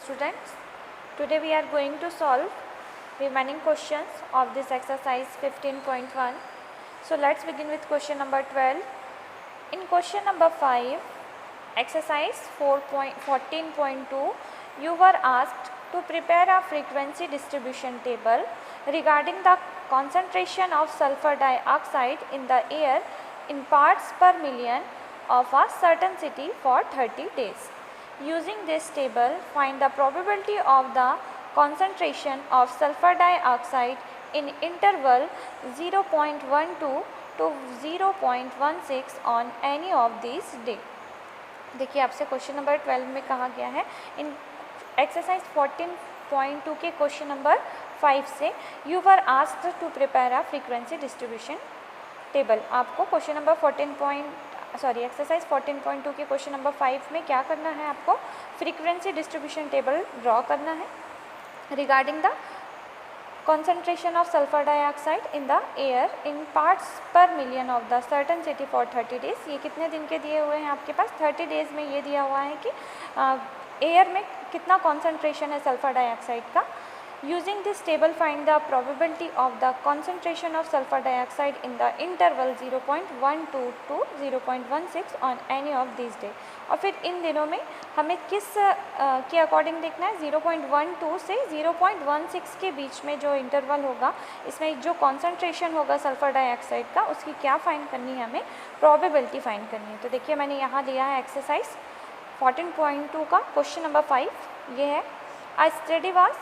students, today we are going to solve remaining questions of this exercise 15.1. So let's begin with question number 12. In question number 5, exercise 14.2, you were asked to prepare a frequency distribution table regarding the concentration of sulfur dioxide in the air in parts per million of a certain city for 30 days. Using this table, find the probability of the concentration of sulfur dioxide in interval 0.12 to 0.16 on any of these days. देखिए आपसे question number 12 में कहा गया है इन exercise 14.2 के question number 5 से you were asked to prepare a frequency distribution table. आपको question number exercise 14.2 के क्वेश्चन नंबर 5 में क्या करना है, आपको फ्रीक्वेंसी डिस्ट्रीब्यूशन टेबल ड्रॉ करना है regarding the concentration of sulfur dioxide in the air in parts per million of the certain city for 30 days. ये कितने दिन के दिए हुए हैं आपके पास? 30 डेज़ में ये दिया हुआ है कि एयर में कितना कॉन्सेंट्रेशन है सल्फर डाइऑक्साइड का. Using this table, find the probability of the concentration of sulfur dioxide in the interval 0.12 to 0.16 on any of these days. और फिर इन दिनों में हमें किस के अकॉर्डिंग देखना है, 0.12 से 0.16 के बीच में जो इंटरवल होगा, इसमें जो कॉन्सेंट्रेशन होगा सल्फर डाइऑक्साइड का, उसकी क्या फाइंड करनी है, हमें प्रोबेबिलिटी फाइंड करनी है. तो देखिए मैंने यहाँ दिया है एक्सरसाइज 14.2 का क्वेश्चन नंबर 5. ये है, अ study was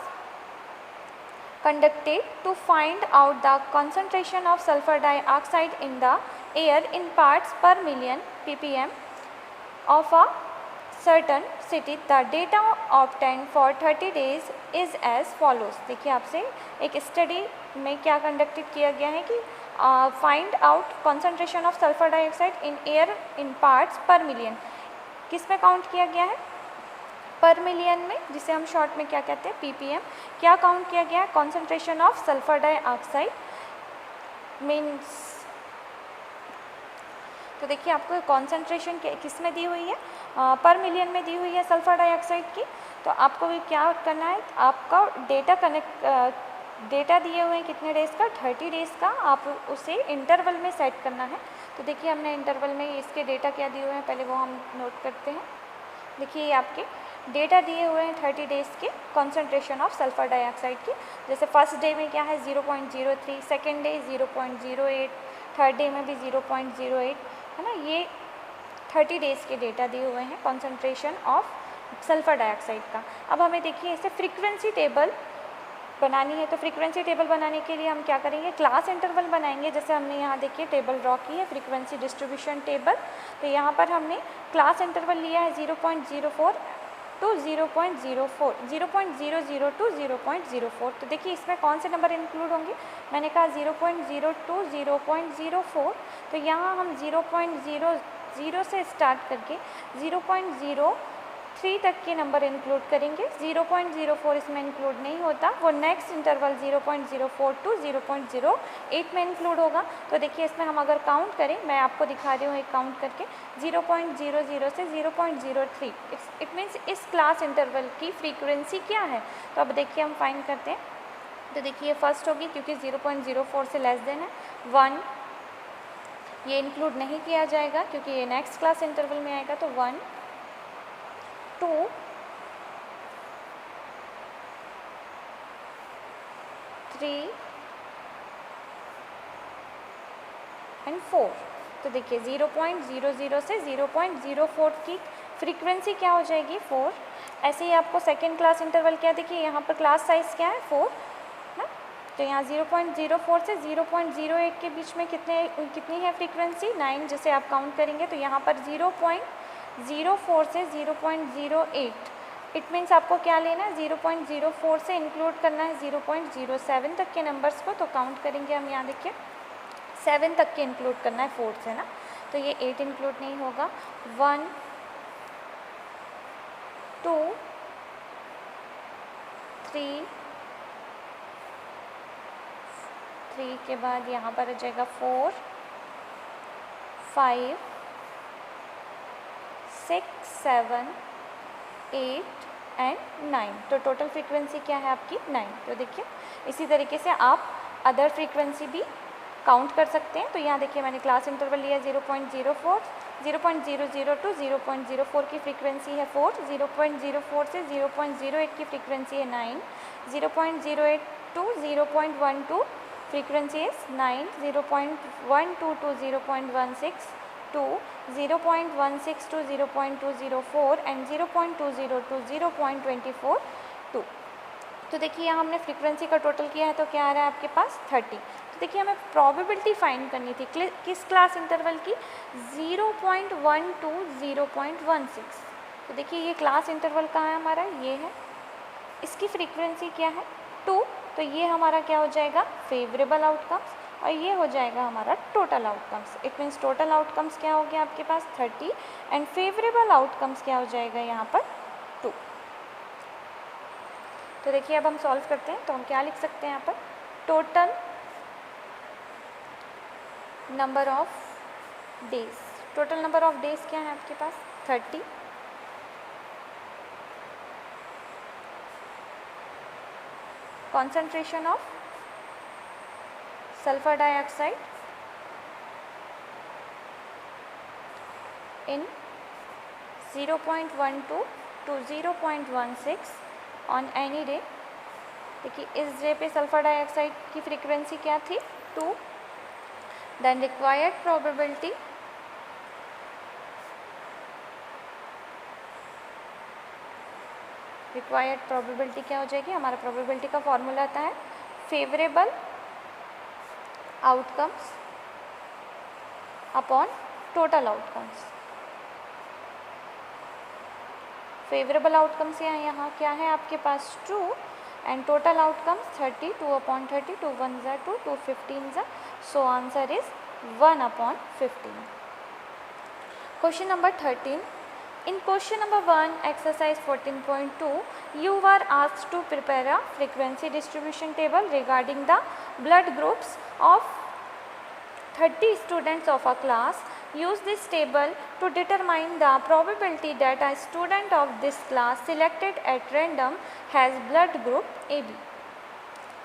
conducted to find out the concentration of sulfur dioxide in the air in parts per million ppm of a certain city. The data obtained for 30 days is as follows. देखिए आपसे एक study में क्या conducted किया गया है कि find out concentration of sulphur dioxide in air in parts पर मिलियन. किस में काउंट किया गया है? पर मिलियन में, जिसे हम शॉर्ट में क्या कहते हैं, ppm. क्या काउंट किया गया है? Concentration of sulphur dioxide means. तो देखिए आपको कॉन्सेंट्रेशन किस में दी हुई है, पर मिलियन में दी हुई है सल्फर डाइऑक्साइड की. तो आपको भी क्या करना है, आपका डेटा दिए हुए हैं कितने डेज़ का, 30 डेज़ का. आप उसे इंटरवल में सेट करना है. तो देखिए हमने इंटरवल में इसके डेटा क्या दिए हुए हैं, पहले वो हम नोट करते हैं. देखिए ये आपके डेटा दिए हुए हैं 30 डेज़ के कॉन्सेंट्रेशन ऑफ सल्फर डाइऑक्साइड की. जैसे फर्स्ट डे में क्या है 0.03, सेकेंड डे 0.08, थर्ड डे में भी 0.08 है ना. ये 30 डेज़ के डेटा दिए हुए हैं कॉन्सेंट्रेशन ऑफ सल्फर डाइऑक्साइड का. अब हमें देखिए इसे फ्रीक्वेंसी टेबल बनानी है. तो फ्रीक्वेंसी टेबल बनाने के लिए हम क्या करेंगे, क्लास इंटरवल बनाएंगे. जैसे हमने यहाँ देखिए टेबल ड्रॉ की है फ्रीक्वेंसी डिस्ट्रीब्यूशन टेबल. तो यहाँ पर हमने क्लास इंटरवल लिया है 0.04 टू 0.04, 0.00 टू 0.04. तो देखिए इसमें कौन से नंबर इंक्लूड होंगे, मैंने कहा 0.0 टू 0.04. तो यहाँ हम 0.00 से स्टार्ट करके 0.03 तक के नंबर इंक्लूड करेंगे. 0.04 इसमें इंक्लूड नहीं होता, वो नेक्स्ट इंटरवल 0.04 टू 0.08 में इंक्लूड होगा. तो देखिए इसमें हम अगर काउंट करें, मैं आपको दिखा रही हूँ एक काउंट करके, 0.00 से 0.03. इट मीन्स इस क्लास इंटरवल की फ्रीक्वेंसी क्या है. तो अब देखिए हम फाइंड करते हैं. तो देखिए फर्स्ट होगी, क्योंकि 0.04 से लेस देन है 1, ये इंक्लूड नहीं किया जाएगा क्योंकि ये नेक्स्ट क्लास इंटरवल में आएगा. तो 1, 2, 3 एंड 4. तो देखिए 0.00 से 0.04 की फ्रीक्वेंसी क्या हो जाएगी, 4. ऐसे ही आपको सेकेंड क्लास इंटरवल क्या, देखिए यहाँ पर क्लास साइज क्या है, 4 है. तो यहाँ 0.04 से 0.08 के बीच में कितनी है फ्रीक्वेंसी, 9. जैसे आप काउंट करेंगे तो यहाँ पर 0.04 से 0.08. इट मीन्स आपको क्या लेना है, 0.04 से इंक्लूड करना है 0.07 तक के नंबर्स को. तो काउंट करेंगे हम, यहाँ देखिए 7 तक के इंक्लूड करना है 4 से ना. तो ये 8 इंक्लूड नहीं होगा. 1, 2, 3 के बाद यहाँ पर आ जाएगा 4, 5, 6, 7, 8, एंड 9। तो टोटल फ्रीक्वेंसी क्या है आपकी 9। तो देखिए इसी तरीके से आप अदर फ्रीक्वेंसी भी काउंट कर सकते हैं। तो यहाँ देखिए मैंने क्लास इंटरवल लिया 0.04, 0.00 टू 0.04 की फ्रीक्वेंसी है 4, 0.04 से 0.08 की फ्रीक्वेंसी है 9, 0.08 to 0.12 frequency is 9, 0.12 to 0.16 to 0.16 to 0.204 and 0.20 to 0.24 2। तो देखिए यहाँ हमने फ्रीक्वेंसी का टोटल किया है तो क्या आ रहा है आपके पास 30। तो देखिए हमें प्रोबेबिलिटी फाइंड करनी थी किस क्लास इंटरवल की 0.1 टू 0.16। तो देखिए ये क्लास इंटरवल कहाँ है हमारा, ये है, इसकी फ्रीक्वेंसी क्या है 2। तो ये हमारा क्या हो जाएगा फेवरेबल आउटकम्स और ये हो जाएगा हमारा total outcomes. It means total outcomes क्या हो गया आपके पास 30 एंड फेवरेबल आउटकम्स क्या हो जाएगा यहाँ पर 2। तो देखिए अब हम सॉल्व करते हैं तो हम क्या लिख सकते हैं यहाँ पर, total number of days. Total number of days क्या है आपके पास 30, concentration of sulfur dioxide in 0.12 to 0.16 on any day। देखिए इस डे पे सल्फर डाइऑक्साइड की फ्रीक्वेंसी क्या थी 2। देन रिक्वायर्ड प्रोबेबिलिटी क्या हो जाएगी, हमारा प्रोबेबिलिटी का फॉर्मूला आता है favourable outcomes upon total outcomes. Favourable outcomes यहाँ क्या है आपके पास 2 एंड टोटल आउटकम्स 30, 2/30, 2 1 ज़ा 2, 2 15 ज़ा, so answer is 1/15। Question number 13। In question number 1, exercise 14.2, you were asked to prepare a frequency distribution table regarding the blood groups of 30 students of a class. Use this table to determine the probability that a student of this class selected at random has blood group AB।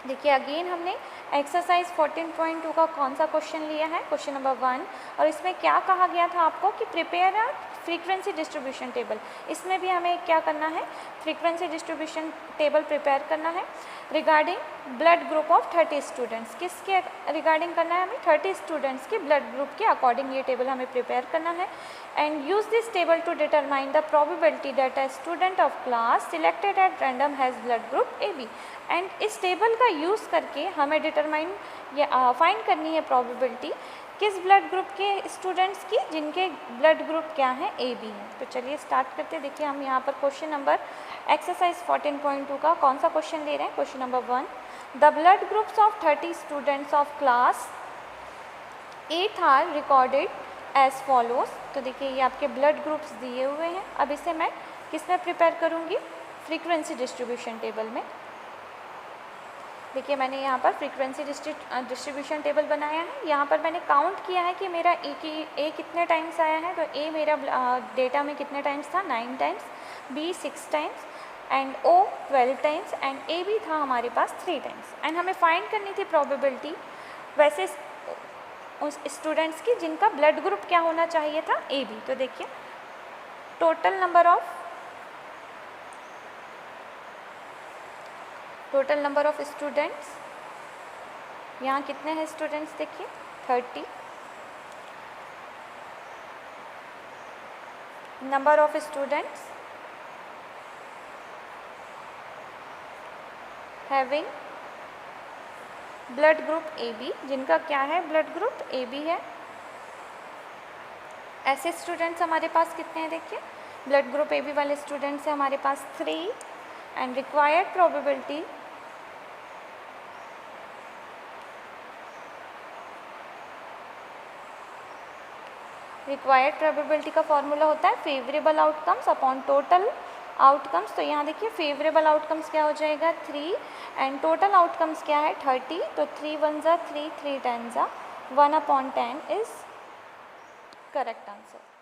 देखिए again हमने exercise 14.2 का कौन सा question लिया है, question number 1, और इसमें क्या कहा गया था आपको कि prepare a frequency distribution table. इसमें भी हमें क्या करना है, फ्रीक्वेंसी डिस्ट्रीब्यूशन टेबल प्रिपेयर करना है regarding blood group of 30 students. किसके रिगार्डिंग करना है हमें, 30 स्टूडेंट्स के ब्लड ग्रुप के अकॉर्डिंग ये टेबल हमें प्रिपेयर करना है। And use this table to determine the probability that a student of class selected at random has blood group AB। And इस टेबल का यूज़ करके हमें डिटरमाइन या फाइंड करनी है प्रोबेबिलिटी किस ब्लड ग्रुप के स्टूडेंट्स की जिनके ब्लड ग्रुप क्या है AB है। तो चलिए स्टार्ट करते हैं। देखिए हम यहाँ पर क्वेश्चन नंबर एक्सरसाइज 14.2 का कौन सा क्वेश्चन ले रहे हैं, question number 1। The blood groups of 30 students of class 8 are recorded as follows. तो देखिए ये आपके ब्लड ग्रुप्स दिए हुए हैं। अब इसे मैं किस में प्रिपेयर करूँगी, फ्रीक्वेंसी डिस्ट्रीब्यूशन टेबल में। देखिए मैंने यहाँ पर फ्रीक्वेंसी डिस्ट्रीब्यूशन टेबल बनाया है। यहाँ पर मैंने काउंट किया है कि मेरा ए कितने टाइम्स आया है। तो ए मेरा डेटा में कितने टाइम्स था 9 times, B 6 times and O 12 times and A भी था हमारे पास 3 टाइम्स। एंड हमें फाइंड करनी थी प्रोबेबिलिटी वैसे उस स्टूडेंट्स की जिनका ब्लड ग्रुप क्या होना चाहिए था AB। तो देखिए टोटल नंबर ऑफ स्टूडेंट्स, यहाँ कितने हैं स्टूडेंट्स, देखिए 30। Number of students having blood group AB, जिनका क्या है ब्लड ग्रुप AB है। ऐसे स्टूडेंट्स हमारे पास कितने हैं, देखिए ब्लड ग्रुप AB वाले स्टूडेंट्स हैं हमारे पास 3 एंड रिक्वायर्ड प्रोबेबिलिटी का फॉर्मूला होता है favourable outcomes upon total outcomes. तो यहाँ देखिए फेवरेबल आउटकम्स क्या हो जाएगा 3 एंड टोटल आउटकम्स क्या है 30। तो 3 1 ज़ा 3, 3 10 ज़ा 1/10 इज करेक्ट आंसर।